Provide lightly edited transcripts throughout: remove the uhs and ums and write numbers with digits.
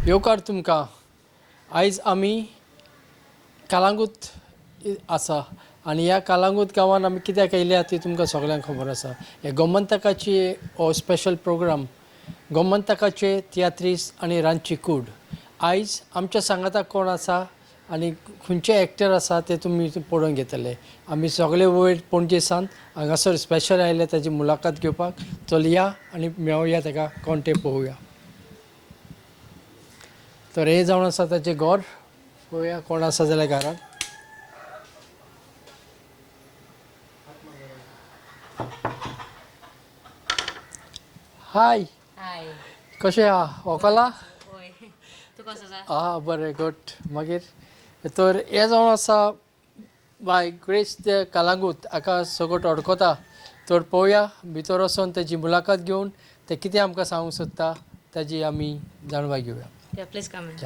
येवकार तुमकां आयज आमी कलांगूट आसा आनी ह्या कलांगूट गांवांत आमी कित्याक येयल्या ती तुमकां सगळ्यांक खबर आसा. हे गोमंतकाची हो स्पेशल प्रोग्राम गोमंतकाचे तियात्रिस्ट आनी रांची कूड. आयज आमच्या सांगाताक कोण आसा आनी खंयचे एक्टर आसा ते तुमी पळोवन घेतले. आमी सगळे वयर पणजे सावन हांगासर स्पेशल आयले ताची मुलाखत घेवपाक. चलया आनी मेळुया ताका कोण ते पळोवया. तर हे जावन आसा ताचें घर. पळोवया कोण आसा जाल्यार घरांत. हाय हाय कशें आहा वोकला? होय तूं कसो आसा? आं बरें गूड. मागीर तर हे जावन आसा बाय ग्रेस ते कलांगूट हाका सगळो अडकता. तर पळोवया भितर वचोन ताची मुलाखत घेवन ते कितें आमकां सांगूंक सोदता ताजी आमी जाणवा घेवया. Please come in.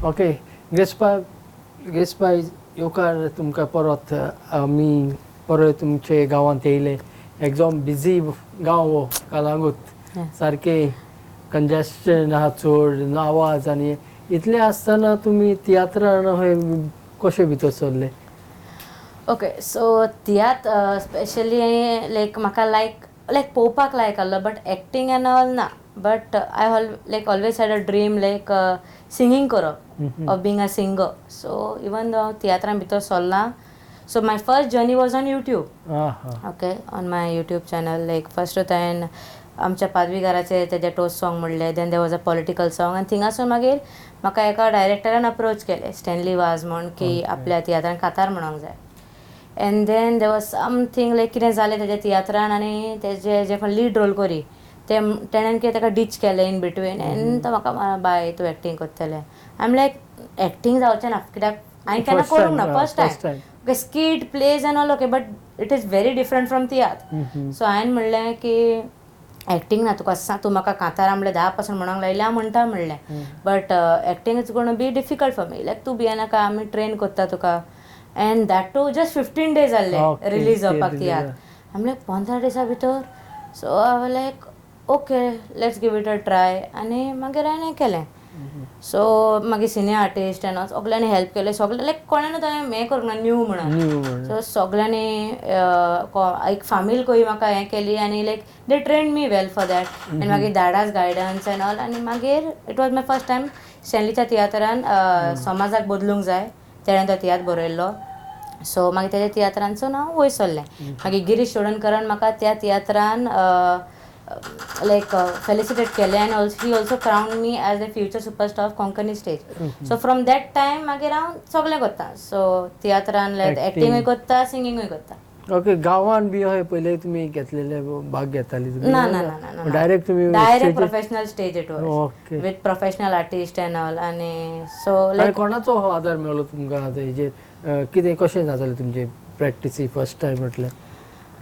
Okay Grace bye येवकार तुमकां परत आमी परत तुमचे गांवांत येयले. एकदम बिजी गांव हो कलांगूट. सारकें कंजेस्शन आहा चड आवाज आनी इतलें आसतना तुमी तियात्रान खंय कशे भितर सरले? Okay so tiatr specially like म्हाका लायक पळोवपाक लायक आहलो बट एक्टींग एंड ऑल ना. But I always had a dream like singing करप of being a singer. So even though हांव तियात्रान भितर सरलां. So my first journey was on YouTube. Okay on my YouTube channel like first हांवें आमच्या पादवीकाराचे तेजे टोस्ट सॉंग म्हणले. Then there was a political song आनी थिंगासून मागीर म्हाका एका डायरेक्टरान अप्रोच केले स्टॅनली वाज म्हण की आपल्या तियात्रान कातार म्हणूंक जाय. And then there was something like कितें जालें तेज्या तियात्रान आनी तेजे जे कोण लीड रोल करी तेणेन कितें ताका डीच केलें इन बिटवीन. एंड तो म्हाका बाय तूं एक्टींग करतलें. आय एम लायक एक्टींग जावचें ना कित्याक हांवें केन्ना करूंक ना first time. Okay skit plays and all okay but it is very different from तियात्र. सो हांवें म्हणलें की एक्टींग ना तुका सांग तूं म्हाका कांतारा म्हणलें 10% म्हणूंक लायलें हांव म्हणटा म्हणलें. But acting is gonna be difficult for me. लायक तूं भियेनाका आमी ट्रेन करता तुका. And that too just 15 days जाल्ले रिलीज जावपाक तियात्र. आमी लायक 15 days भितर. सो हांव like okay let's give it a try आनी मागीर हांवें हें केलें. सो मागीर सिनियर आर्टिस्ट एंड सगळ्यांनी हेल्प केलें. सगळें लायक कोणें हें करूंक ना न्यू म्हणून. सो सगळ्यांनी एक फामील कही म्हाका हें केली आनी like they trained me well for that. आनी मागीर धाडास गायडन्स एंड ऑल. आनी मागीर it was my first time स्टॅनलीच्या तियात्रान समाजाक बदलूंक जाय तेणें तो तियात्र बरयल्लो. सो मागीर तेज्या तियात्रांसून हांव वयर सरलें. मागीर गिरीश चोडणकरान म्हाका त्या तियात्रान लायक फेलिसिटेट केलें आनी he also crowned me as a future superstar of Konkani stage. So from that time मागीर हांव सगळें करता. सो तियात्रान लायक एक्टिंगूय करता सिंगींगूय करता. ओके गांवान बी अशें पयले तुमी घेतलेले भाग घेताली ना ना ना ना डायरेक्ट तुमी direct professional stage it was with professional artist end all. आनी सो लायक कोणाचो आदार मेळ्ळो तुमकां हेजेर कितें कशें जातालें तुमचे प्रॅक्टिसी फर्स्ट टायम म्हटल्यार?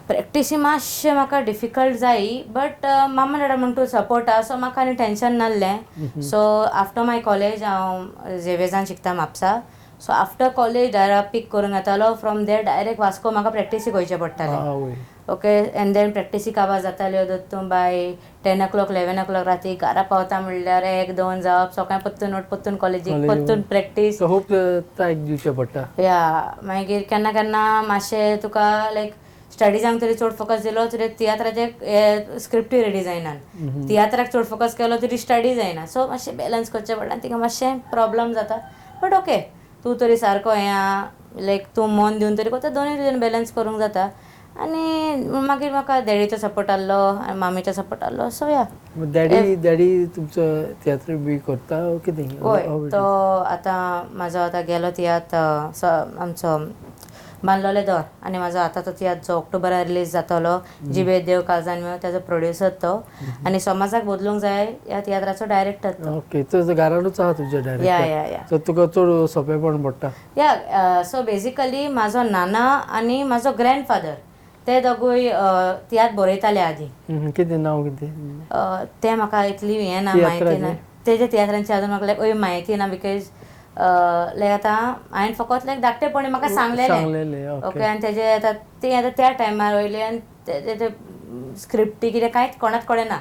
प्रॅक्टिसी मातशें म्हाका डिफिकल्ट जायी बट मामा डॅडा म्हण तूं सपोर्ट आहा सो म्हाका आनी टेंशन नासलें. सो आफ्टर माय कॉलेज हांव झेवियर्सान शिकता Mapusa. So after college direct pick करूंक येतालो. फ्रॉम देर डायरेक्ट वास्को म्हाका प्रॅक्टिसीक वयचें पडटालें. ओके एंड देन प्रॅक्टिसी काबार जाताल्यो दोतोर बाय 10 o'clock 11 o'clock राती घरा पावता म्हणल्यार 1-2 जावप. सकाळीं पत्तून कॉलेजीक पत्तून प्रॅक्टीस खूब टायम दिवचें पडटा. या मागीर केन्ना केन्ना मातशें तुका लायक स्टडीजांक तरी चड फोकस दिलो तरी तियात्राचे स्क्रिप्टूय रेडी जायना. तियात्राक चड फोकस केलो तरी स्टडी जायना. सो मातशें बॅलन्स करचें पडटा. तिका मातशें प्रॉब्लम जाता बट ओके तूं तरी सारको हें लायक तूं मन दिवन तरी कोता दोनूय तुज्यान बॅलन्स करूंक जाता आनी मागीर म्हाका डॅडीचो सपोर्ट आहलो आनी मामीचो सपोर्ट आहलो सो या. डॅडी तुमचो तियात्र बी करता कितें? हय, तो आतां म्हाजो आतां गेलो तियात्र आमचो बांदलोले दोर आनी म्हाजो आतांचो तियात्र जो ऑक्टोबराक रिलीज जातलो जिबे देव काळजान मेळो तेजो प्रोड्युसर तो आनी समाजाक बदलूंक जाय ह्या तियात्राचो डायरेक्टर तो. ओके, तो घरानूच आहा तुजे डायरेक्टर? या सो तुका चड सोंपेपण पडटा? या, सो बेजिकली म्हाजो नाना आनी म्हाजो ग्रँडफादर ते दोगूय तियात्र बरयताले आदीं. कितें नांव कितें तें म्हाका इतली हें ना, म्हायती ना तेजे तियात्रांची अजून म्हाका लायक म्हायती ना बिकॉज लायक आतां हांवें फकत लायक धाकटेपणी म्हाका सांगलेलें ओके आनी तेजे आतां ती आतां त्या टायमार वयली आनी तेजे स्क्रिप्टी कितें कांयच कोणाच कळना.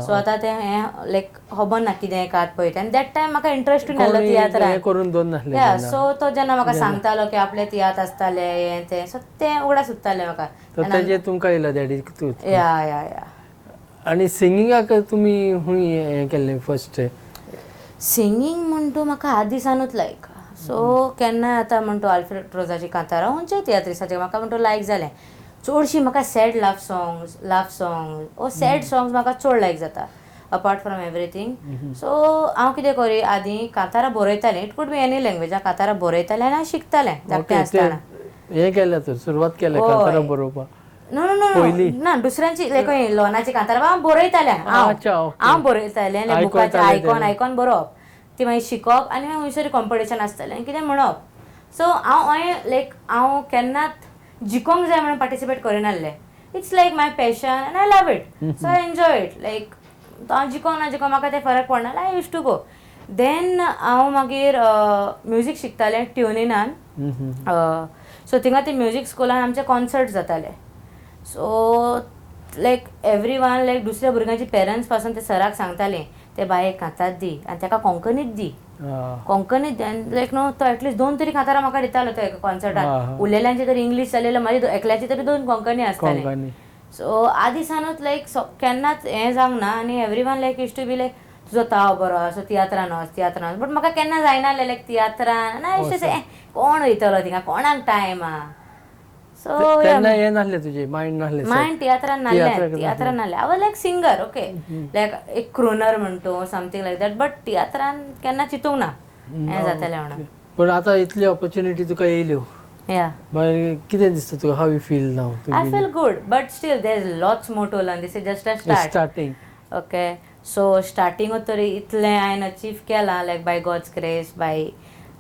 सो आतां तें हें लायक खबर ना कितें कात पळय आनी दॅट टायम म्हाका इंट्रस्टूय नासलो तियात्रान. या, सो तो जेन्ना म्हाका सांगतालो की आपले तियात्र आसताले हें तें सो तें उगडास सुचतालें म्हाका. तेजे तुमकां येयलो डॅडी? या. आनी सिंगिंगाक तुमी खूंय हें केल्लें फर्स्ट? सिंगींग म्हण तूं म्हाका आदीसानूच लायक. सो केन्नाय आतां म्हण तूं आल्फ्रेड रोजाची कांतारां खंयच्याय तियात्रिस्टाचें म्हाका म्हण तूं लायक जालें. चडशीं म्हाका सॅड लव सॉंग्स ओ सॅड सॉंग्स म्हाका चड लायक जाता अपार्ट फ्रॉम एवरीथींग. सो हांव कितें करी आदीं कांतारां बरयतालें, इट कूड बी एनी लँग्वेजां कांतारां बरयतालें आनी हांव शिकतालें धाकटें आसतना. हें केलें तर सुरवात केलें कांतारां बरोवपाक? ना दुसऱ्यांची लायक लोनाची कांतारां हांव बरयतालें. हांव बरयतालें लायक बुकाचेर आयकॉन बरोवप, ती मागीर शिकप आनी मागीर खंयसर कॉम्पिटिशन आसतालें आनी कितें म्हणप. सो हांव केन्नाच जिखोंक जाय म्हणून पार्टिसिपेट करिनासलें. इट्स लायक माय पॅशन आनी I love it, so I enjoy it. Like हांव जिखोंक ना जिखोंक म्हाका तें फरक पडना, I use to go. Then हांव मागीर म्युजीक शिकतालें ट्युनिनान. सो थिंगा ती म्युजीक स्कुलान आमचे कॉन्सर्ट जाताले. सो लायक एवरी वन लायक दुसऱ्या भुरग्यांची पेरंट्स पासून ते सराक सांगतालीं ते बायेक कांतार दी आनी ताका कोंकणीच दी आनी लायक न्हू तो एटलीस्ट 2 तरी कांतारां म्हाका दितालो तो एका कॉन्सर्टाक. उरलेल्यांची तरी इंग्लीश जालेलो, म्हाजी एकल्याची तरी 2 कोंकणी आसताली. सो आदिसानूच लायक केन्नाच हें जावंक ना आनी everyone like used to be like तुजो ताव बरो सो तियात्रान वच बट म्हाका केन्ना जायनासलें लायक तियात्रान आनी कोण वयतलो थिंगा, कोणाक टायम आहा. सो हें नासलें तुजें मायंड नासलें? मायंड तियात्रान नासलें. हांव लायक सिंगर ओके लायक एक क्रोनर म्हण तूं समथींग लायक दॅट, बट तियात्रान केन्ना चिंतूंक ना हें जातलें म्हणून. पण आतां इतली ऑपॉर्च्युनिटी तुका येयल्यो, या मागीर कितें दिसता तुका? How you feel now? I feel good but still there is lots more to learn. This is just a starting. Okay, so स्टार्टिंगूच तरी इतलें हांवें अचीव केलां like by God's grace, by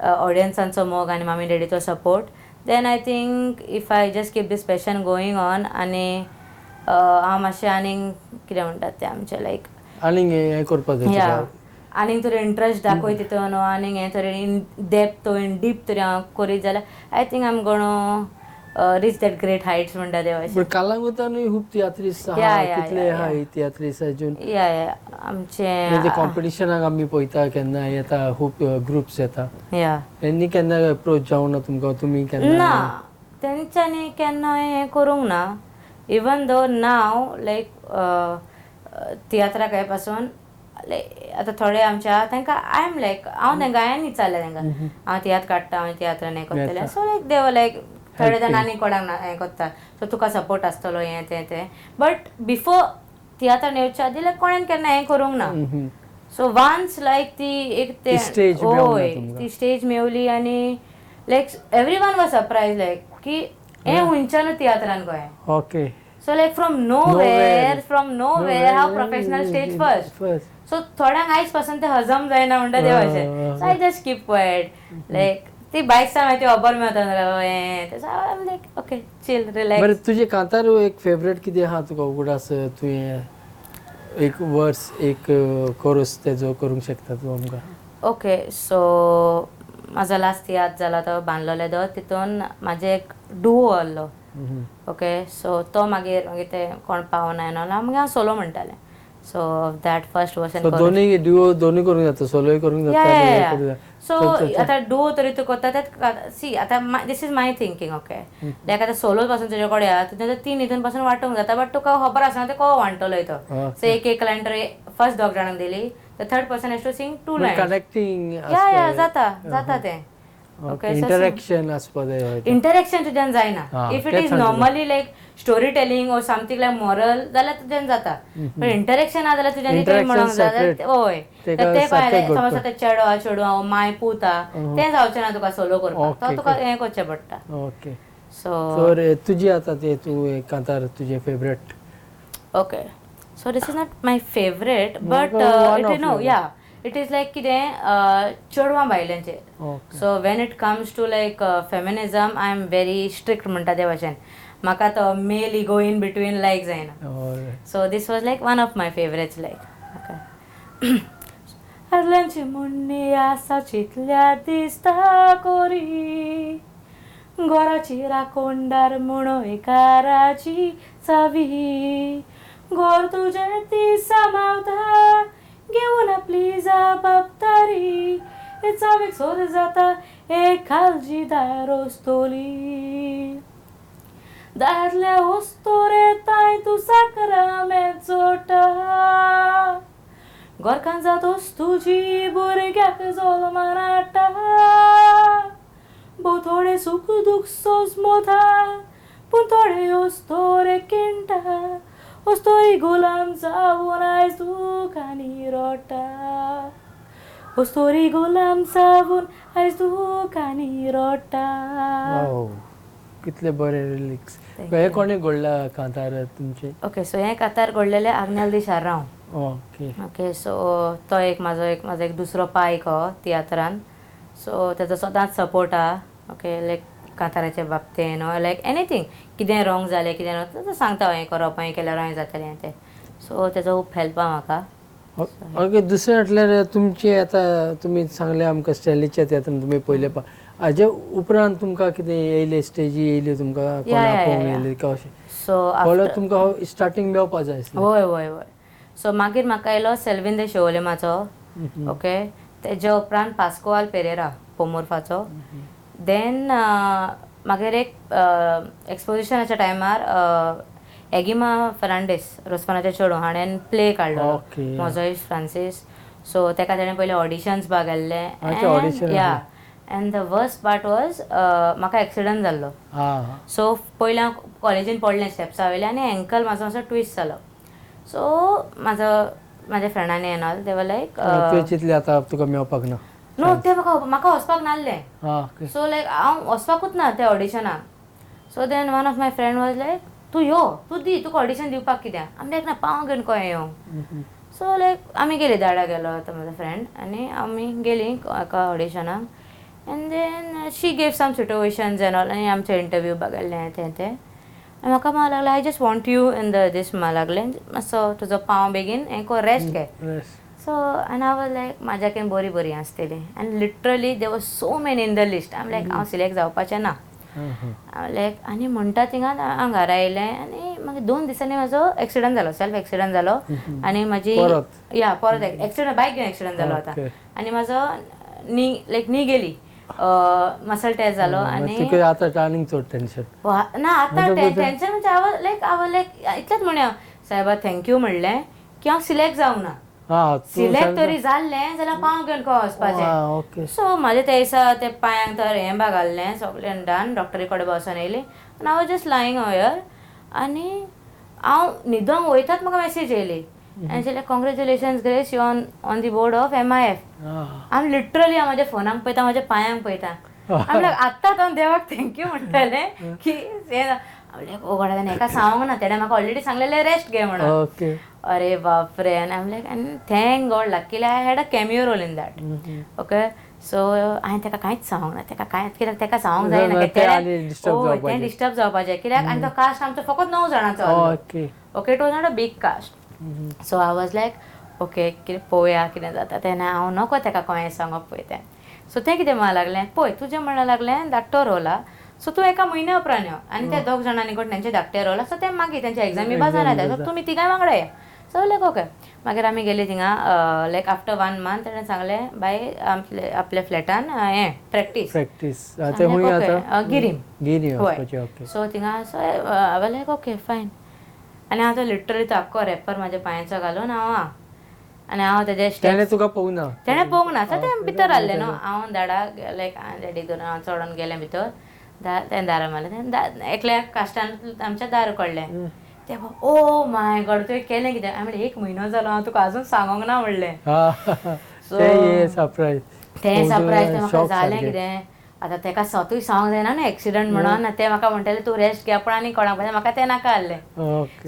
ऑडियन्सांचो मोग आनी मामी डॅडीचो support. Then I think if I just keep this passion going on आनी हांव मातशें आनीक कितें म्हणटात तें आमचें लायक आनीक हें करपाक जाय. या आनीक तरी इंट्रस्ट दाखय तितून आनीक हें तरी इन डेप्थ इन डीप तरी हांव करीत जाल्यार I think I am gonna reach that great heights म्हणटा ते अशें. कालांगुतानूय खूब तियात्रिस्ट आहा, कितले आहा तियात्रिस्ट अजून? या आमचे कॉम्पिटिशनाक आमी पळयता केन्ना येता खूब ग्रुप्स येता. या तेंनी केन्ना अप्रोच जावं ना तुमकां? तुमी केन्ना? ना, तेंच्यांनी केन्ना हें करूंक ना. इवन दो नाव लायक तियात्राक हे पासून आतां थोडे आमच्या तांकां आय एम लायक हांव तांकां हांवें विचारलें तांकां हांव तियात्र काडटा हांवें तियात्रान हें करतलें. सो लायक दे वर लायक थोडे जाण आनी कोणाक हें करता सो तुका सपोर्ट आसतलो हें तें. बट बिफोर तियात्रान येवच्या आदीं लायक कोणें केन्ना हें करूंक ना. सो वन्स लायक ती एक ते हय ती स्टेज मेवली आनी लायक एवरी वन वॉज सरप्रायज लायक की हें खुंयच्यानूच तियात्रान Goa. Okay, so like from नोवेर हांव प्रोफेशनल स्टेज फर्स्ट. सो थोड्यांक आयज पासून ते हजम जायना म्हणटा ते अशें. So I just keep quiet like ती बायक्सां मागीर खबर मेळटा हें लायक ओके चिल रिलॅक्स. बरें, तुजें कांतार एक फेवरेट कितें आहा तुका उगडास? तुवें एक वर्स एक कोरस तेजो करूंक शकता तूं आमकां? ओके, सो म्हाजो लास्ट तियात्र जाला तो बांदलोले दोर. तितून म्हाजें एक डुओ आहलो. ओके, सो तो मागीर ते कोण पावना मागीर हांव सोलो म्हणटालें. सो दॅट फर्स्ट वर्सन दोनी ड्युओ दोनी करूंक जाता, सोलोय करूंक जाता. सो आतां डुओ तरी तूं करता तें सी आतां this is my thinking. Okay, like आतां सोलो पासून तुजे कडेन आहा तुजें 3 हितून पासून वांटूंक जाता बट तुका खबर आसना ते को वांटतलोय तो. सो एक लायन तरी फर्स्ट 2 जाणांक दिली, the third person has to sing 2 lines. Connecting या जाता तें. इंटरॅक्शन आसपा जाय इंटरॅक्शन तुज्यान जायना. हा, इफ इट तेच इज सांगता. Normally like story telling or something like moral जाल्यार तुज्यान जाता, पण इंटरॅक्शन हा जाल्यार तुज्यानी काही Interaction म्हणूंक जाय. separate. हय, तेका तर ते सारकें कळ्ळें. समज घडटा. आतां चेडो चेडूं माय पूत तें जावचें ना तुका सोलो करपाक, Okay, तो तुका okay. हें करचें पडटा. ओके. सो सो रे तुजी आतां ते तूं कांतार तुजे favourite okay, so this is not my favourite but one it of is no your- yeah it is like कितें चेडवां बायलांचेर. Okay. So when it comes to like feminism I am very strict म्हणटा ते भाशेन. म्हाका तो male ego in between like जायना. Alright. So this was like one of my favourites like आदल्यांची मुन्नी आसा चितल्या दिसता कोरी, गोराची राखोंडार म्हणो एकाराची चावी, गोर तुझे ती सामावता घेऊन आपली जबाबदारी, हे चावेक सोद जाता एक खालची दार ओस्तोली, दादल्या ओस्तोरे ताय तू साकरा मेचोटा, गोरकान जातोस तुजी भुरग्याक जोल्मान हाडटा, भोव थोडे सुख दुख सोजमोता पूण थोडे ओस्तोरे किंटा, ओस्तोरी गुलाम जावून आयज दुखानी रोटा, ओस्तोरी गुलाम जावून आयज दुखानी रोटा. वाव, कितले बरे लिरिक्स. हे कोणी घडला कांतार तुमचे? ओके, सो हें कांतार घडलेलें आग्नेल दिशाराव. ओके. ओके, सो तो म्हाजो एक दुसरो पायक हो तियात्रान. सो तेजो सदांच सपोर्ट आहा. ओके, लायक कांताराच्या बाबतीन लायक एनीथींग, कितें रॉंग जालें कितें तो सांगता हें करप, हें केल्यार हें जातलें तें. सो तेजो खूब हेल्प आहा म्हाका. ओके, दुसरें म्हटल्यार तुमचे आतां तुमी सांगलें आमकां स्टॅलीच्या तियात्रान तुमी पयले हाजे उपरांत तुमकां कितें येयले स्टेजी येयल्यो तुमकां कोणा पळोवंक येयले काय अशें? सो पयलो तुमकां स्टार्टींग मेळपा जाय आसलें. वय वय वय. सो मागीर म्हाका येयलो सेल्विन शिवोलेमाचो. ओके, तेज्या उपरांत पास्कोवाल पेरेरा पोमुर्फाचो. देन मागीर एक एक्सपोजिशनाच्या टायमार एगिमा फर्नांडीस रोस्पानाचें चेडूं हाणें प्ले काडलो ओके. मोजोइस फ्रांसीस. सो तेका ताणें पयलें ऑडिशन्स बा घाल्ले. audition या end the worst part was म्हाका एक्सिडंट जाल्लो. सो पयलीं हांव कॉलेजीन पडलें स्टेप्सा वयल्यान आनी एंकल म्हाजो मातसो ट्विस्ट जालो. सो म्हाज्या फ्रेंडांनी एन ऑल दे वर लायक तुवें चिंतलें आतां तुका मेळपाक ना. नो, ते म्हाका वचपाक नासलें. ओके. सो लायक हांव वचपाकूच ना त्या ऑडिशनाक. So then one of my friend was like तूं यो, तूं दी, तुका ऑडिशन दिवपाक कित्याक? आमी लायक ना पावोंक घेवन खंय येवं. सो लायक आमी गेली, दाडा गेलो तो म्हाजो फ्रेंड आनी आमी गेलीं एका ऑडिशनाक. And then she gave some situations and all आनी आमचे इंटरव्यू बघिल्लें तें आनी म्हाका म्हणूंक लागलें I just want you in this म्हणूंक लागलें, मातसो तुजो पांव बेगीन हें कर, रेस्ट घे. सो आनी हांव लायक म्हाज्याकून बरी आसतली आनी literally they were so many in the list. I am like हांव सिलेक्ट जावपाचें ना. लायक आनी म्हणटा थिंगां हांव घरा आयलें आनी मागीर 2 दिसांनी म्हाजो एक्सिडंट जालो, सेल्फ एक्सिडंट जालो. आनी म्हाजी परत एक्सिडंट, बायक घेवन एक्सिडंट जालो आतां. आनी म्हाजो नी गेली, मसल टेस्ट जालो. आनी आतां टार्निंग चड टेन्शन ना, आतां टेन्शन म्हणजे हांव लायक इतलेंच म्हणलें सायबा थँक्यू म्हणलें की हांव सिलेक्ट जावं ना. सिलेक्ट तरी जाल्लें जाल्यार पांव घेवन खंय वचपाचें. सो म्हाजें ते दिसा ते पांयांक तर हें बा घाल्लें, सगळें डन. डॉक्टरी कडेन बसून येयली आनी हांव जस्ट लायींग अवेयर. आनी हांव न्हिदोंक वयताच म्हाका मॅसेज येयली आनी congratulations grace, you on the board of MIF. हांव लिटरली हांव म्हाज्या फोनाक पळयता, म्हाज्या पांयांक पळयता. हांव आत्तांच हांव देवाक थँक्यू म्हणटलें की हें. ओ गॉड, हेका सांगूंक ना, तेणें म्हाका ऑलरेडी सांगलेलें रेस्ट घे म्हणून. अरे बापरे. आनी आय एम लायक आनी thank God luckily I had a cameo role in that. Okay, so हांवें तेका कांयच सांगूंक ना, तेका कांयच, कित्याक तेका सांगूंक जायना तें डिस्टर्ब जावपाचें. कित्याक आनी तो कास्ट आमचो फकत 9 जाणांचो. Okay, it was not a big cast. So हांव वॉज लायक ओके, कितें पळोवया कितें जाता तें. हांव नको तेका खंय सांगप पळय तें. सो तें कितें म्हणूंक लागलें, पळय तुजें म्हणूंक लागलें धाकटो रोल आहा, सो तूं एका म्हयन्या उपरांत यो. आनी ते 2 जाणांनी कोण तेंचे धाकटे रोल आसा ते मागीर तेंचे एग्जामी बा जायना, सो तुमी तिगाय वांगडा या. सो लायक ओके. मागीर आमी गेली थिंगा. लायक आफ्टर 1 मंथ तेणें सांगलें बाय आपल्या फ्लॅटान हें प्रॅक्टीस गिरीम. सो थिंगा हांवें लायक ओके फायन. आनी हांव तो लिटरली तो आख्खो रॅपर म्हाज्या पांयाचो घालून हांव आनी हांव तेजे त्याने तुका पळोवंक ना तेणें पळोवंक ना सो तें भितर आहलें न्हू हांव दाडाक लायक डॅडीक धरून हांव चडोन गेलें भितर तें दारा मारलें एकल्या काश्टान आमच्या दार कडलें ते ओ माय गॉड तुवें केलें कितें हांवें म्हणलें 1 म्हयनो जालो हांव तुका आजून सांगोंक ना म्हणलें सो ते सरप्रायज तें म्हाका जालें कितें आतां तेका स्वतूय सांगूंक जायना न्हू एक्सिडंट म्हणून तें म्हाका म्हणटालें तूं रेस्ट घे पूण आनी कोणाक म्हाका तें नाका आहलें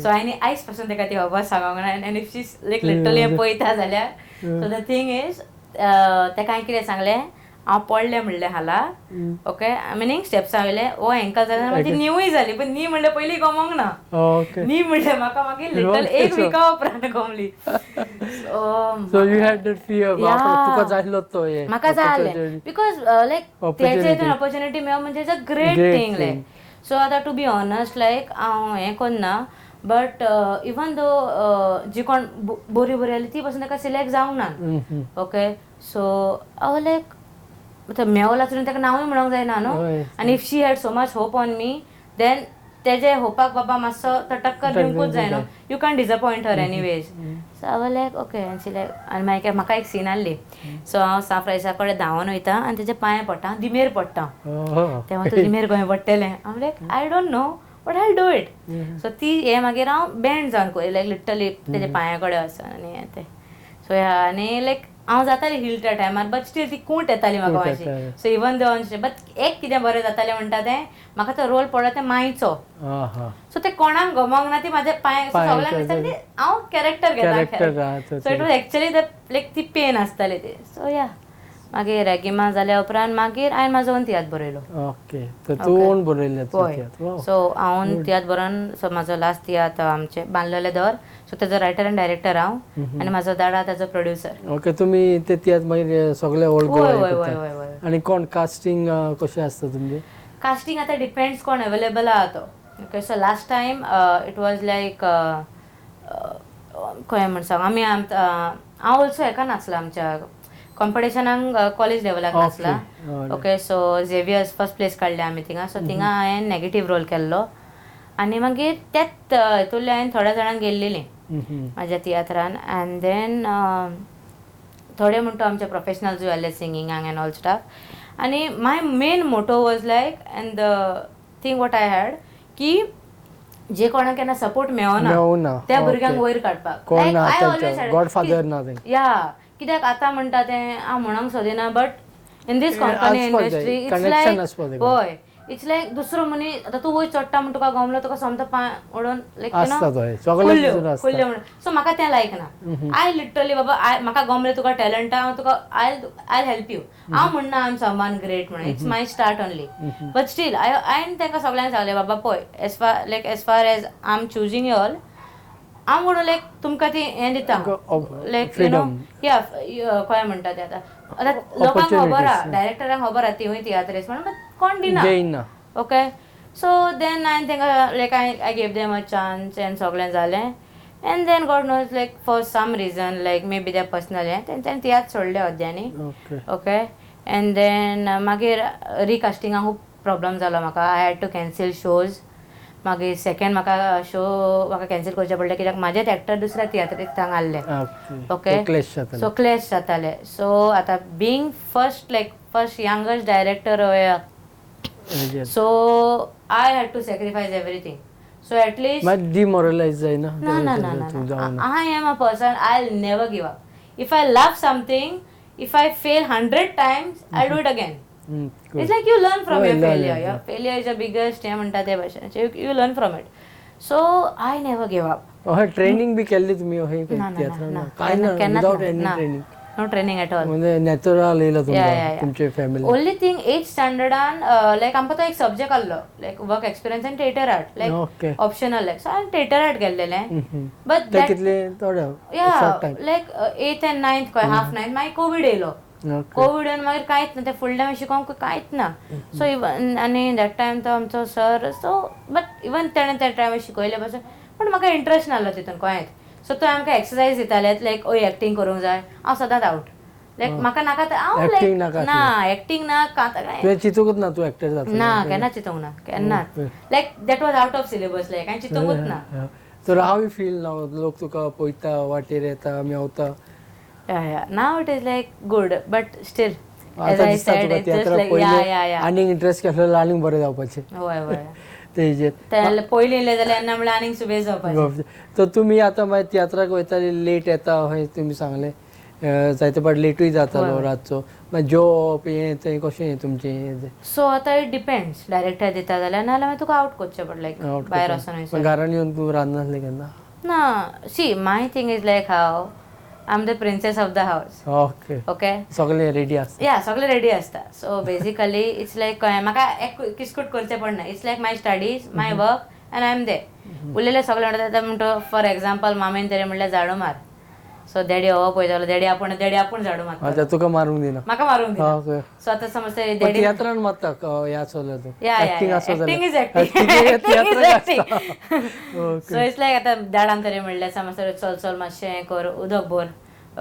सो हांवें आयज पासून तेका ती खबर सांगोंक ना आनी इफ शी लायक लिटरली पळयता जाल्यार सो द थिंग इज तेका हांवें कितें सांगलें हांव पडलें म्हणलें हाला ओके मिनींग स्टेप्सा वयले ओ एंकल जाल्यार म्हाजी नीवूय जाली पण नी म्हणलें पयलीं गमोंक ना नी म्हणलें म्हाका मागीर लिटल 1 विका उपरांत गमली so you had that fear तुका जायलो तो हे म्हाका जालें बिकॉज लायक तेचे हितून ऑपॉर्च्युनिटी मेळप म्हणजे it's a great thing like so आतां टू बी ऑनस्ट लायक हांव हें करना बट इवन दो जी कोण बरी बरी आली ती पासून ताका सिलेक्ट जावंक ना ओके सो हांव लायक मेवला चलून ताका नांवूय म्हणूंक जायना न्हू आनी if she had so much hope on me then तेजे होपाक बाबा मातसो तो टक्कर दिवंकूच जाय न्हू you can disappoint her anyways so हांव लायक ओके शी लायक आनी मागीर म्हाका एक सीन आहली सो हांव साफ्रायसा कडेन धांवन वयता आनी तेजे पांय पडटा दिमेर पडटा तें म्हणटा दिमेर खंय पडटलें हांव like I don't know but I do it so ती हे मागीर हांव बँड जावन पळय लायक लिटरली तेजे पांया कडेन वचून आनी तें सो आनी लायक हांव जातालें हील त्या टायमार बट स्टील ती कूंट येताली म्हाका मातशी सो इवन दो बट एक कितें बरें जातालें म्हणटा तें म्हाका तो रोल पडलो तें मायचो सो ते कोणाक गमोंक ना ती म्हाजे पांय सगळ्यांक दिसता की हांव कॅरेक्टर घेता सो इट वॉज एक्चुअली लायक ती पेन आसताली ती सो या मागीर रेगिमा जाल्या उपरांत मागीर हांवें म्हाजो ओन तियात्र बरयलो ओके तूं ओन बरयलें सो हांव तियात्र बरोवन सो म्हाजो लास्ट तियात्र आमचें बांदलेलें दर सो तेजो रायटर आनी डायरेक्टर हांव आनी म्हाजो दादा तेजो प्रोड्युसर ओके तुमी ते तियात्र मागीर सगळे ओल्ड गोवा आनी कोण कास्टिंग कशें आसता तुमचें कास्टिंग आतां डिपेंड्स कोण अवेलेबल आहा तो okay so last time it was like खंय म्हण सांग आमी हांव ऑल्सो हेका नाचला आमच्या कॉम्पिटिशनाक कॉलेज लेवलाक नाचला okay so Xavier's first place काडले आमी थिंगा सो थिंगा हांवें नेगेटीव रोल केल्लो आनी मागीर त्याच हितूंतले हांवें थोड्या जाणांक गेल्लेलीं म्हाज्या तियात्रान एन्ड देन थोडे म्हणटा आमचे प्रोफेशनल्सूय आहले सिंगिंगाक एन्ड ऑल स्टाफ आनी my main motto was like and the thing what I had की जे कोणाक केन्ना सपोर्ट मेळना त्या भुरग्यांक वयर काडपाक या कित्याक आतां म्हणटा तें हांव म्हणूंक सोदिना but in this company industry it's like हय इट्स लायक दुसरो मनीस आतां तूं वयर चडटा म्हण तुका गमलो तुका सोमतो पांय ओडून लायक खुल्ल्यो म्हणून सो म्हाका तें लायक ना आय लिटरली बाबा म्हाका गमलें तुका टॅलंट हांव तुका आय हेल्प यू हांव म्हणना आय एम समवन ग्रेट म्हणून it's my start only but still हांवें तांकां सगळ्यांक सांगलें बाबा पळय as far as I am choosing you all हांव म्हणून लायक तुमकां ती हें दिता लायक यू नो या खंय म्हणटा तें आतां लोकांक खबर आहा डायरेक्टरांक खबर आहा तिवूय तियात्रिस्ट म्हणून कोण दिना ओके सो देन हांवें तांकां like I gave them a chance and सगळें जालें and then God knows like for some reason like maybe त्या पर्सनल हें तेंच्यांनी तियात्र सोडलें अर्द्यांनी ओके एन्ड देन मागीर रिकास्टिंगाक खूब प्रॉब्लम जालो म्हाका I had to cancel shows मागीर सेकेंड म्हाका शो म्हाका कॅन्सील करचे पडले कित्याक म्हाजेच एक्टर दुसऱ्या तियात्रिस्तांक आहले ओके सो क्लॅश जाताले सो आतां being first youngest director so I had to sacrifice everything so at least demoralise जायना ना I am a person I will never give up if I love something if I fail 100 times I do it again It's like you learn from your failure. Your failure is the biggest thing म्हणटा ते भाशेन. So you learn from it. So I never gave up. Training बी केल्ली तुमी काय ना without any training No training at all. म्हणजे natural येयला तुमचे family Only thing 8th standardan like आमकां तो एक सब्जेक्ट आसलो like work experience and theater art like optional like so हांवें theater art केल्लेलें but ते कितले थोडे like 8th and 9th काय half 9th मागीर कोविड येयलो कोविड येवन मागीर कांयच ना तें फूल टायम शिकोवंक कांयच ना सो इवन आनी दॅट टायम तो आमचो सर सो बट इवन तेणें त्या टायमार शिकयले पासून पूण म्हाका इंट्रस्ट नासलो तितून कळ्ळेंच सो तो आमकां एक्सरसायज दिताले लायक ओय एक्टींग करूंक जाय हांव सदांच आउट लायक म्हाका नाका हांव लायक ना एक्टींग ना तुवें चिंतूंकच ना तूं एक्टर जातलो ना केन्ना चिंतूंक ना केन्नाच like that was out of syllabus like हांवें चिंतूंकूच ना तर हांव फील नाव लोक तुका पळयता वाटेर येता Mewat Yeah. Now it is like good, but still, as आता I दिसता said, Tuka it's just तियात्राक like पयलीं आनीक इंट्रस्ट केसलेलो आनीक बरें जावपाचें होय होय. तेजेर त्याला पयलीं इल्लें जाल्यार येन्ना म्हणल्यार आनीक सुबेज जावपाचें. तर तुमी आतां मागीर तियात्राक वयताले लेट येता अशें तुमी सांगलें जायते फावट लेटूय जातालो रातचो मागीर जेवप हें तें कशें तुमचें सो आतां इट डिपेंड्स डायरेक्टर दिता जाल्यार नाल्यार मागीर तुका आवट करचें पडलें लायक भायर वचून घरान येवन तूं रांदनासलें केन्ना ना see my thing is like how I am the princess of the house. Okay okay सगळें रेडी आसता या सगळें रेडी आसता. सो बेसिकली इट्स लायक म्हाका एक किसकूट करचें पडना. It's like my studies my work and I am दे उरलेलें सगळें म्हणटा म्हणटा फॉर एग्जाम्पल मामेन तरी म्हणल्यार झाडू मार. सो डॅडी हो पळयतालो डॅडी आपूण झाडू मारता. अच्छा तुका मारूंक दिना म्हाका मारूंक दिना. ओके सो आतां समज पण डॅडी तियात्रान मारता ह्या चलता तूं या एक्टिंग आसत एक्टिंग इज सो इट्स लायक आतां दाडान तरी म्हणल्यार समज चल चल मातशें हें कर उदक भर.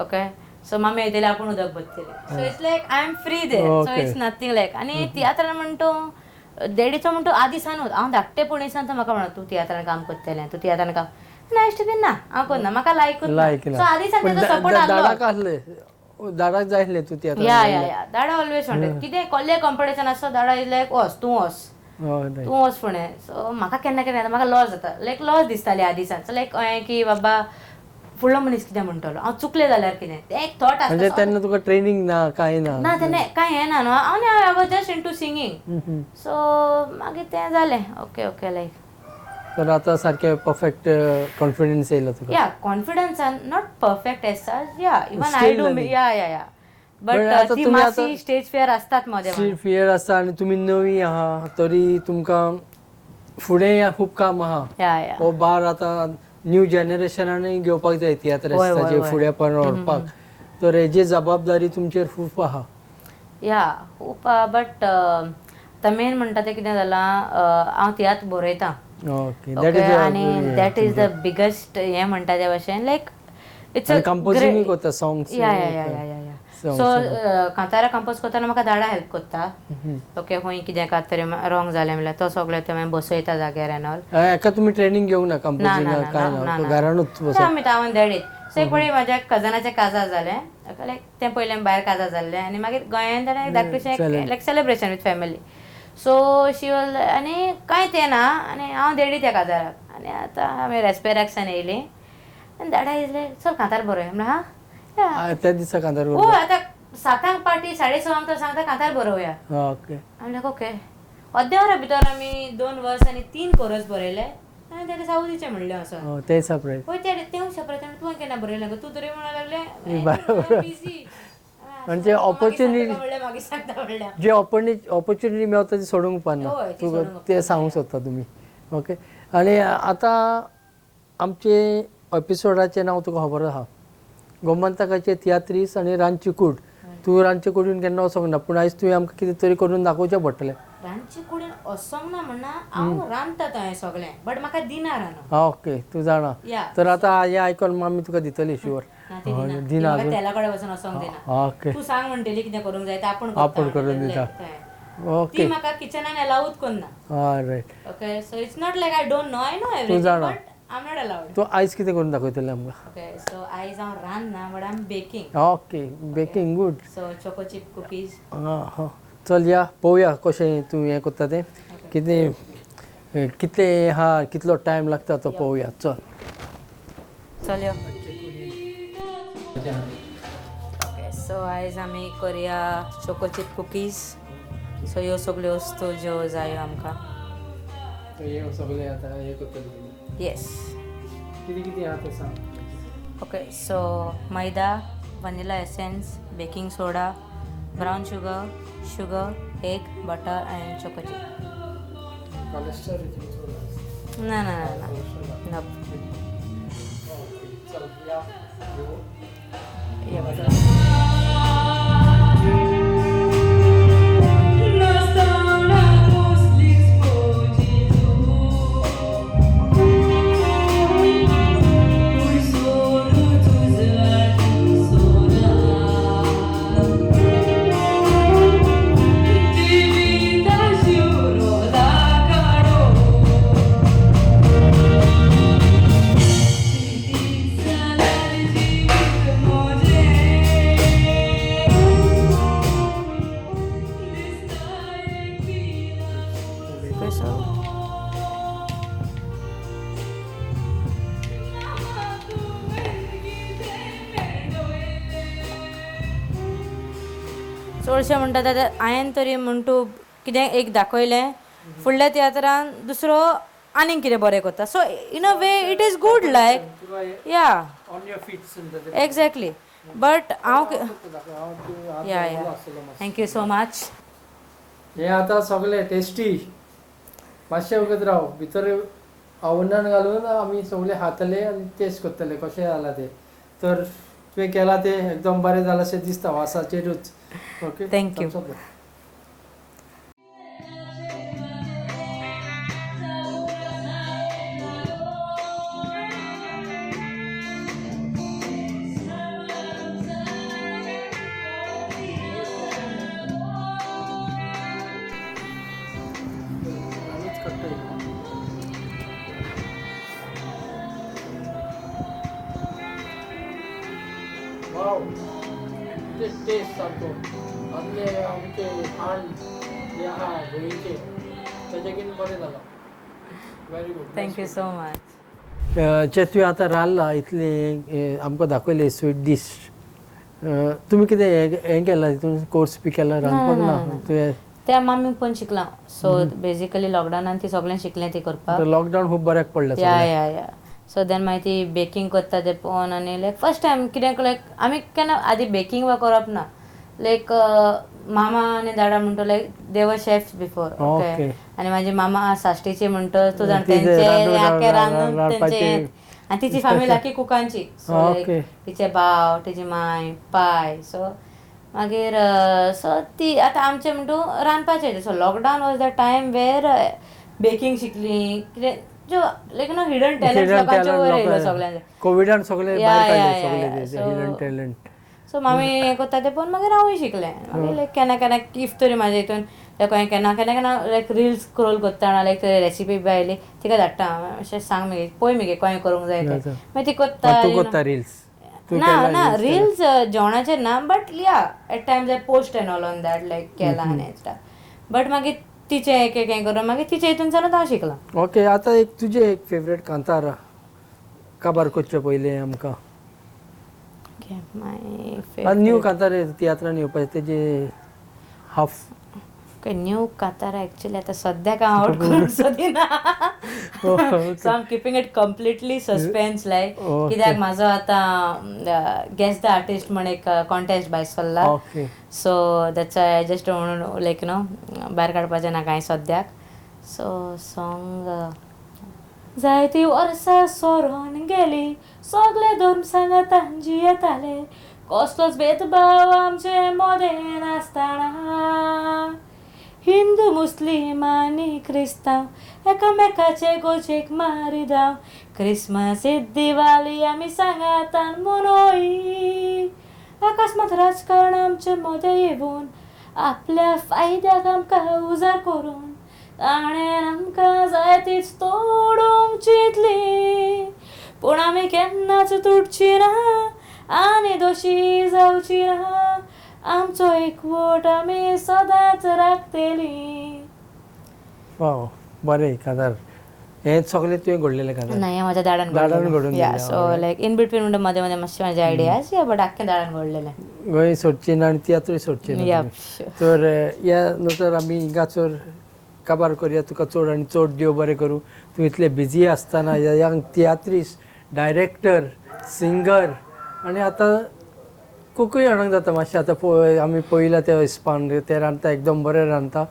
ओके सो मामी येतली आपूण उदक भरतली. So it's like I am free there. So it's nothing like आनी तियात्रान म्हणटा डॅडीचो म्हणटा आदिसानूच हांव धाकटेपणीसान म्हाका म्हणा तूं तियात्रान काम करतलें तूं तियात्रान काम नेक्स्ट बीन ना हांव करना म्हाका लायक सो आदिसान तेजो सपोर्ट आसलो. दाडाक आसले दाडाक जाय आसलें तूं तियात्रान या दाडा ऑलवेज म्हणटा कितें कसलें कॉम्पिटिशन आसता दाडा इज लायक वच तूं वच फुडें. सो म्हाका केन्ना केन्ना म्हाका लॉस जाता लायक लॉस दिसतालें आदिसान. सो लायक की बाबा फुडलो मनीस कितें म्हणटलो हांव चुकलें जाल्यार कितें तें एक थॉट आसता. म्हणजे तेन्ना तुका ट्रेनींग ना कांय ना ना तेन्ना कांय हें ना न्हू हांव was just into singing. So मागीर तें जालें ओके ओके लायक तर आतां सारकें परफेक्ट कॉन्फिडन्स येयलो तुका या कॉन्फिडन्सान नॉट परफेक्ट एज सच या इवन आय डू या बट ती मातशी स्टेज फियर आसतात मध्ये स्टेज फियर आसता आनी तुमी नवी आहा तरी तुमकां फुडें खूब काम आहा. हो बार आतां न्यू जनरेशनानूय घेवपाक जाय तियात्राचे फुडें पर्यंत व्हरपाक. तर हेजी जबाबदारी तुमचेर खूब आहा. या खूब बट मेन म्हणटा तें कितें जालां हांव तियात्र बरयतां. आनी दॅट इज द बिगस्ट हें म्हणटा त्या भाशेन लायक इट्स अ कंपोजिंग करता सॉंग्स सो कांतारा कंपोज करतना म्हाका दाडा हेल्प करता. ओके खंय कितें कात तरी रॉंग जालें म्हणल्यार तो सगळें ते बसयता जाग्यार एन ऑल. हेका तुमी ट्रेनींग घेवंक ना कंपोजिंगाक कांय ना घरानूच आमी हांवें दॅडीत. सो एक पळय म्हाज्या कजनाचें काजार जालें लायक तें पयलें भायर काजार जाल्लें आनी मागीर गोंयांत ताणें धाकटेशें like celebration with family. So she was आनी कांय तें ना आनी हांव देडी त्या काजाराक आनी आतां आमी रेस्पेराक्सान येयलीं आनी दाडा येयले चल कांतार बरोय म्हणल्यार हा त्या दिसा कांतार ओ आतां 7 पार्टी 6:30 तर सांगता कांतार बरोवया. ओके आमी ओके अर्द्या वरा भितर आमी 2 वर्स आनी 3 कोरस बरयले आनी तेणे सावथीचें म्हणलें असो ते सेपरेट होय तें सेपरेट आनी तुवें केन्ना बरयलें गो तूं तरी म्हणूंक लागलें बिजी म्हणजे जे ऑपॉर्च्युनिटी मेळता ती सोडूंक उपकारना तुका ते सांगूंक सोदता तुमी. ओके आनी आतां आमचे एपिसोडाचें नांव तुका खबर आहा गोमंतकाचे तियात्रीस आनी रांची कूड. तूं रांची कुडीन केन्ना वचोंक ना पूण आयज तुवें आमकां कितें तरी करून दाखोवचें पडटलें. रांची कुडीन वचोंक ना म्हणना हांव रांदता थंय सगळें बट म्हाका दिना रांदूंक. ओके तूं जाणा तर आतां हें आयकून मामी तुका दितली शुअर दिना तेला कडेन वचून वचोंक दिना. ओके तूं सांग म्हणटली कितें करूंक जाय तें आपूण करून दिता. ओके ती म्हाका किचनान अलाउच करना. Right okay so it's not like I don't know I know everything but I am not allowed. तूं आयज कितें करून दाखयतलें आमकां. ओके सो आयज हांव रांदना but I am baking. Okay baking good. So choco chip cookies. हां चल या पळोवया कशें तूं हें करता तें कितलें हा कितलो टायम लागता तो पळोवया. चल यो. ओके सो आयज आमी करया चोको चिप कुकीज. सो ह्यो सगल्यो वस्तू ज्यो जायो आमकां सगळें आतां हें करतलें. येस कितें कितें आहा तें सांग. Okay so maida vanilla essence baking soda brown sugar egg butter and choco chip. ना ना ना ना सो चडशें म्हणटा ते हांवें तरी म्हणटू कितें एक दाखयलें फुडल्या तियात्रान दुसरो आनीक कितें बरें करता so in a way it is good like yeah exactly but हांव या या थँक्यू सो मच हे आता सगळे टेस्टी मातशें वगत राव भितर आवनान घालून आमी सगळे खातले आनी टेस्ट करतले कशें जाला ते तर तुवें केला ते एकदम बरें जालां अशें दिसता वासाचेरूच ओके थँक्यू वाव ते टेस्ट सारको आमचे आमचे खाण जे आहा गोंयचे तेजेकीन बरें जालां very good thank you so much जे तुवें आतां रांदलां इतले आमकां दाखयले स्वीट डीश तुमी कितें हें केलां तितून कोर्स बी केला रांदपाक ना तुवें त्या मामीक पण शिकलां सो बेजिकली लॉकडावनान ती सगळें शिकलें ती करपाक लॉकडावन खूब बऱ्याक पडलें या या या सो देन मागीर ती बेकिंग करता ते पळोवन आनी लायक फर्स्ट टायम कित्याक लायक आमी केन्ना आदी बेकिंग वा करप ना लायक मामा आनी दादा म्हणटा लायक दे वर शेफ्स बिफोर ओके आनी म्हाजी मामा साश्टीची म्हणटा तूं जाण तेंचे रांदून तेंचे आनी तिची फॅमिली आख्खी कुकांची सो लायक तिचे भाव तिची माय पाय सो मागीर सो ती आतां आमचें म्हणटू रांदपाचें so lockdown was the time where baking शिकली कितें जो लायक नो हिडन टॅलंट लोकांचे वयर येयलो सगळ्यांचे कोविडान सगळे भायर काडले सगळे हिडन टॅलंट सो मामी हें करता तें पळोवन मागीर हांवूय शिकलें मागीर लायक केन्ना केन्ना इफ तरी म्हाज्या हितून लायक हांवें केन्ना केन्ना लायक रिल्स स्क्रोल करता लायक रेसिपी बी आयली तिका धाडटा अशें सांग मगे पळय मगे कशें करूंक जाय तें मागीर ती करता रिल्स ना ना रिल्स जेवणाचेर ना बट या at times I post and all on that like केला आनी बट मागीर तिचें एक एक हें करून मागीर तिचे हितून चलून हांव शिकलां ओके आतां एक तुजें एक फेवरेट कांतार काबार करचे पयलें आमकां न्यू कांतार तियात्रान येवपाचें तेजे हाफ न्यू कांतार एक्चुअली आतां सद्याक हांव आवट करूंक सोदिना so I am keeping it completely suspense like कित्याक म्हाजो आतां गेस्ट द आर्टिस्ट म्हण एक कॉन्टेस्ट भायर सरला सो दॅट्स आय जस्ट म्हणून लायक नो भायर काडपाचें ना कांय सद्याक सो सॉंग जायतीं वर्सां सोरोन गेली सगळे धर्म सांगातान जियेताले कसलोच भेदभाव आमचे मदें नासतना हिंदू मुस्लीम आनी क्रिस्तांव एकामेकाचे गोजेक मारिदाव क्रिसमस दिवाळी आमी सांगातान मनोई अकस्मात राजकारण आमचे मदें येवन आपल्या फायद्याक आमकां उजार करून ताणें आमकां जाय तीच तोडूंक चिंतली पूण आमी केन्नाच तुटची ना आनी दोशी जावची ना आमचो एकवट आमी सदांच राखतली वाव बरें कांतार हें सगळें तुवें घडलेलें कांतार ना हें म्हाज्या दाडान घडलेलें या सो लायक इन बिटवीन म्हणटा मदें मदें मातशें म्हाजे आयडियाज या बट आख्खें दाडान घडलेलें गोंय सोडचें ना आनी तियात्रूय सोडचें ना तर ह्या नंतर आमी हिंगासर काबार करया तुका चड आनी चड देव बरें करूं तूं इतलें बिजी आसतना यंग तियात्रिस्ट डायरेक्टर सिंगर आनी आतां कुकूय हाडूंक जाता मातशें आतां आमी पळयलां त्या हिस्पान ते रांदता एकदम बरें रांदता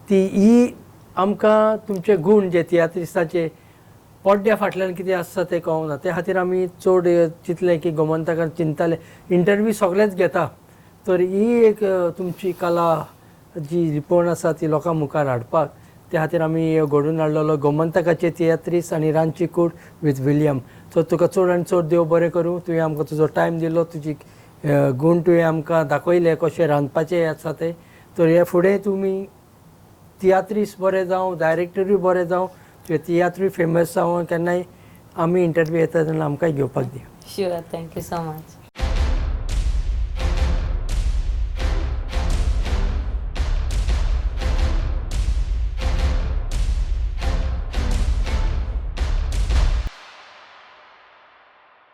ती ही आमकां तुमचे गूण जे तियात्रिस्टाचे पड्ड्या फाटल्यान कितें आसता तें कळूंक ना त्या खातीर आमी चड चिंतलें की गोमंतकान चिंतताले इंटरव्यू सगळेच घेता तर ही एक तुमची कला जी लिपोवन आसा ती लोकां मुखार हाडपाक त्या खातीर आमी घडोवन हाडलेलो गोमंतकाचे तियात्रिस्ट आनी रांची कूड वीथ विलियम सो तुका चड आनी चड देव बरें करूं तुवें आमकां तुजो टायम दिलो तुजी गूण तुवें आमकां दाखयले कशें रांदपाचें आसा तें तर हे फुडें तुमी तियात्रिस्ट बरें जावं डायरेक्टरूय बरें जावं तुवें तियात्रूय फेमस जावं केन्नाय आमी इंटरव्यू येता तेन्ना आमकांय घेवपाक दी शुअर थँक्यू सो मच